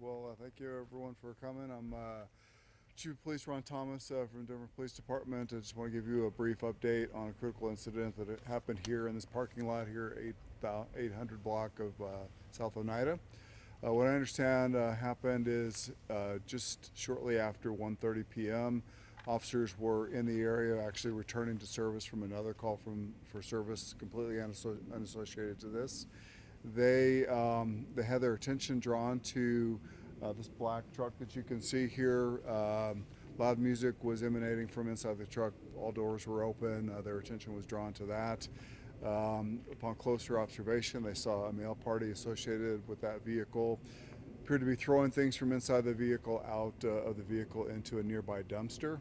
Well, thank you everyone for coming. I'm Chief of Police Ron Thomas from Denver Police Department. I just want to give you a brief update on a critical incident that happened here in this parking lot here, 800 block of South Oneida. What I understand happened is just shortly after 1:30 p.m. officers were in the area actually returning to service from another call for service completely unassociated to this. They had their attention drawn to this black truck that you can see here. Loud music was emanating from inside the truck. All doors were open. Their attention was drawn to that. Upon closer observation, they saw a male party associated with that vehicle. Appeared to be throwing things from inside the vehicle out of the vehicle into a nearby dumpster.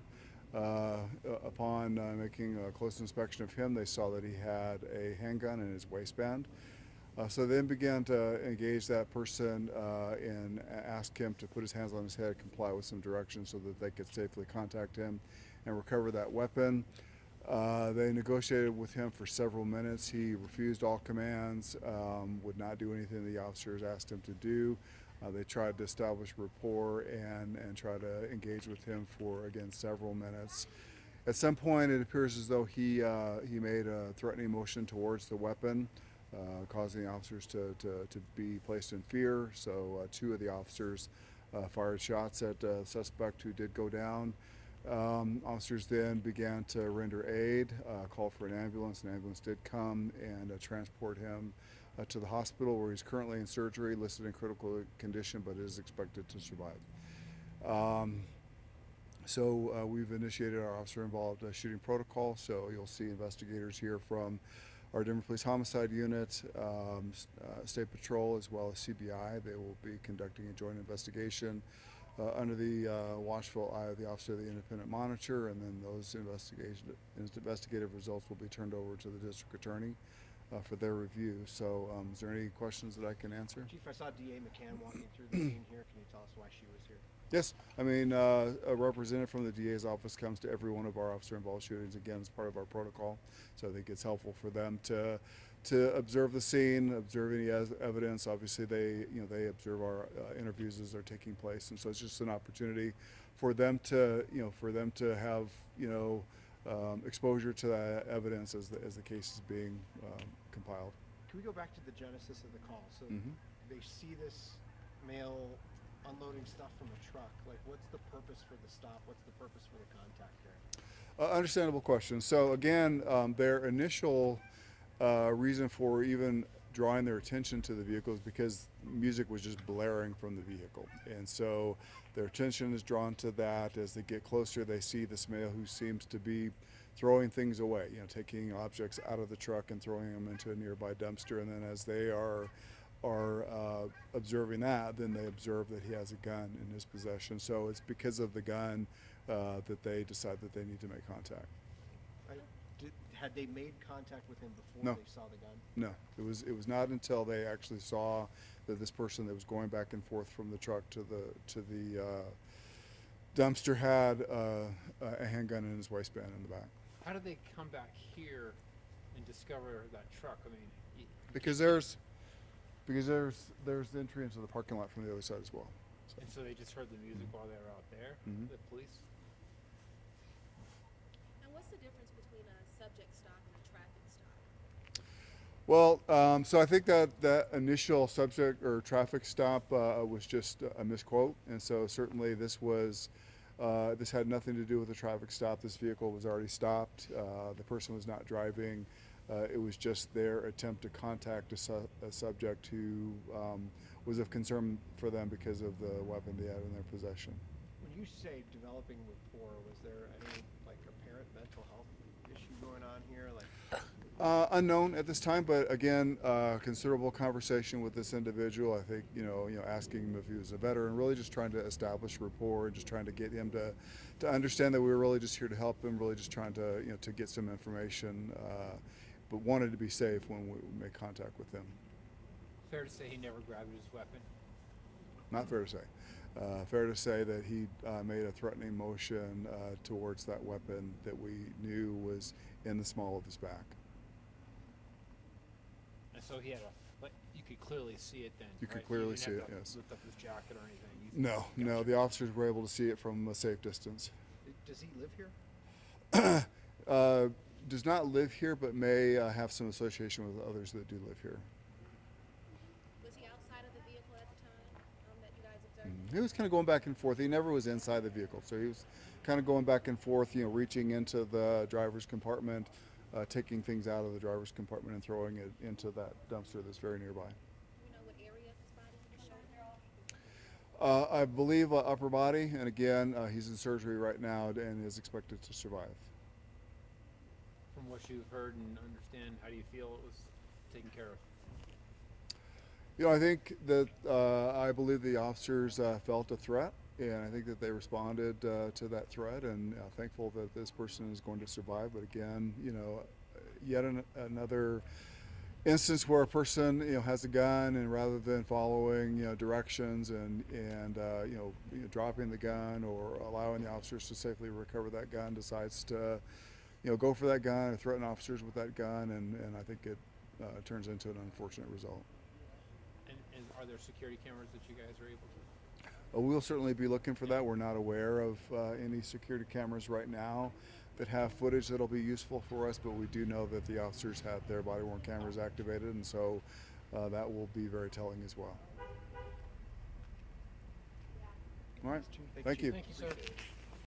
Upon making a close inspection of him, they saw that he had a handgun in his waistband. So they then began to engage that person and ask him to put his hands on his head, comply with some directions so that they could safely contact him and recover that weapon. They negotiated with him for several minutes. He refused all commands, would not do anything the officers asked him to do. They tried to establish rapport and try to engage with him for, again, several minutes. At some point, it appears as though he made a threatening motion towards the weapon, causing the officers to be placed in fear. So two of the officers fired shots at the suspect, who did go down. Officers then began to render aid, call for an ambulance. An ambulance did come and transport him to the hospital, where he's currently in surgery, listed in critical condition, but is expected to survive. So we've initiated our officer-involved shooting protocol. So you'll see investigators here from our Denver Police Homicide Unit, State Patrol, as well as CBI. They will be conducting a joint investigation under the watchful eye of the Office of the Independent Monitor, and then those investigative results will be turned over to the District Attorney for their review. So is there any questions that I can answer? Chief, I saw DA McCann walking through the scene here. Can you tell us why she was here? Yes, I mean, a representative from the DA's office comes to every one of our officer-involved shootings, again, as part of our protocol. So I think it's helpful for them to observe the scene, observe any evidence. Obviously, they observe our interviews as they're taking place, and so it's just an opportunity for them to have exposure to that evidence as the case is being compiled. Can we go back to the genesis of the call? So they see this male unloading stuff from a truck. Like, what's the purpose for the stop? What's the purpose for the contact there? Understandable question. So again, their initial reason for even drawing their attention to the vehicle is because music was just blaring from the vehicle, and so their attention is drawn to that. As they get closer, they see this male who seems to be throwing things away, taking objects out of the truck and throwing them into a nearby dumpster. And then as they are observing that, then they observe that he has a gun in his possession. So it's because of the gun that they decide that they need to make contact. Had they made contact with him before No. they saw the gun? No, it was not until they actually saw that this person that was going back and forth from the truck to the dumpster had a handgun in his waistband in the back. How did they come back here and discover that truck? I mean, Because there's entry into the parking lot from the other side as well. So. And so they just heard the music while they were out there, the police? And what's the difference between a subject stop and a traffic stop? Well, so I think that initial subject or traffic stop was just a misquote, and so certainly this had nothing to do with the traffic stop. This vehicle was already stopped. The person was not driving. It was just their attempt to contact a subject who was of concern for them because of the weapon they had in their possession. When you say developing rapport, was there any apparent mental health issue going on here? Unknown at this time, but again, considerable conversation with this individual. I think asking him if he was a veteran, really just trying to establish rapport and just trying to get him to understand that we were really just here to help him, really just trying to to get some information, but wanted to be safe when we made contact with him. Fair to say he never grabbed his weapon? Not fair to say. Fair to say that he made a threatening motion towards that weapon that we knew was in the small of his back. And so he had you could clearly see it then, You could right? clearly didn't see have it, to yes. Lift up his jacket or anything? No, no, Gotcha. the officers were able to see it from a safe distance. Does he live here? Does not live here, but may have some association with others that do live here. Was he outside of the vehicle at the time that you guys observed? He was kind of going back and forth. He never was inside the vehicle, so he was kind of going back and forth, you know, reaching into the driver's compartment, taking things out of the driver's compartment and throwing it into that dumpster that's very nearby. Do you know what area of his body he was shot? I believe upper body, and again, he's in surgery right now and is expected to survive. From what you've heard and understand, how do you feel it was taken care of? You know, I think that I believe the officers felt a threat, and I think that they responded to that threat, and thankful that this person is going to survive. But again, you know, yet another instance where a person, you know, has a gun, and rather than following, you know, directions and you know, dropping the gun or allowing the officers to safely recover that gun, decides to, you know, go for that gun or threaten officers with that gun, and I think it turns into an unfortunate result. And are there security cameras that you guys are able to? We'll certainly be looking for that. We're not aware of any security cameras right now that have footage that'll be useful for us, but we do know that the officers had their body-worn cameras activated, and so that will be very telling as well. All right, thank you. Thank you, sir.